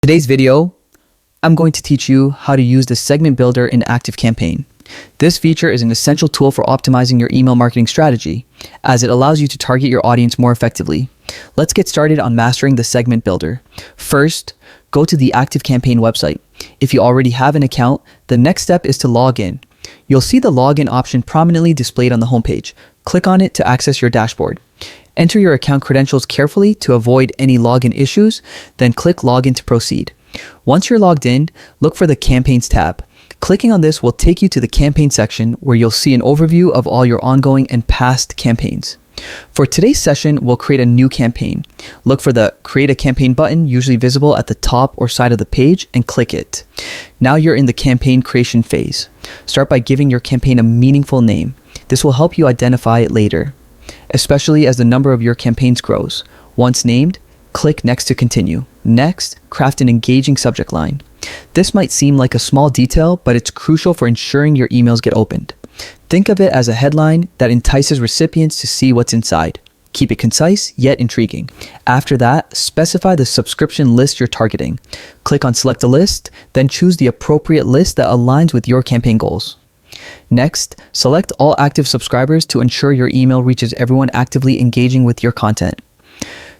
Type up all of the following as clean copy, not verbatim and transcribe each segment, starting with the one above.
Today's video, I'm going to teach you how to use the segment builder in Activecampaign. This feature is an essential tool for optimizing your email marketing strategy, as it allows you to target your audience more effectively. Let's get started on mastering the segment builder. First, go to the Activecampaign website. If you already have an account, the next step is to log in. You'll see the login option prominently displayed on the homepage. Click on it to access your dashboard. Enter your account credentials carefully to avoid any login issues, then click Login to proceed. Once you're logged in, look for the Campaigns tab. Clicking on this will take you to the Campaign section where you'll see an overview of all your ongoing and past campaigns. For today's session, we'll create a new campaign. Look for the Create a Campaign button, usually visible at the top or side of the page, and click it. Now you're in the campaign creation phase. Start by giving your campaign a meaningful name. This will help you identify it later, especially as the number of your campaigns grows. Once named, click Next to continue. Next, craft an engaging subject line. This might seem like a small detail, but it's crucial for ensuring your emails get opened. Think of it as a headline that entices recipients to see what's inside. Keep it concise, yet intriguing. After that, specify the subscription list you're targeting. Click on Select a List, then choose the appropriate list that aligns with your campaign goals. Next, select all active subscribers to ensure your email reaches everyone actively engaging with your content.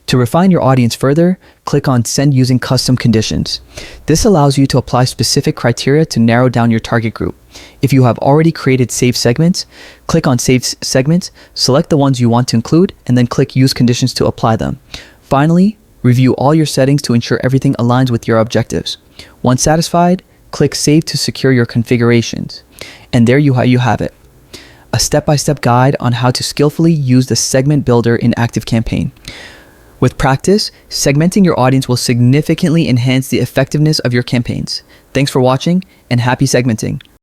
To refine your audience further, click on Send using custom conditions. This allows you to apply specific criteria to narrow down your target group. If you have already created saved segments, click on Save Segments, select the ones you want to include, and then click Use Conditions to apply them. Finally, review all your settings to ensure everything aligns with your objectives. Once satisfied, click Save to secure your configurations. And there you have it. A step-by-step guide on how to skillfully use the segment builder in Activecampaign. With practice, segmenting your audience will significantly enhance the effectiveness of your campaigns. Thanks for watching, and happy segmenting.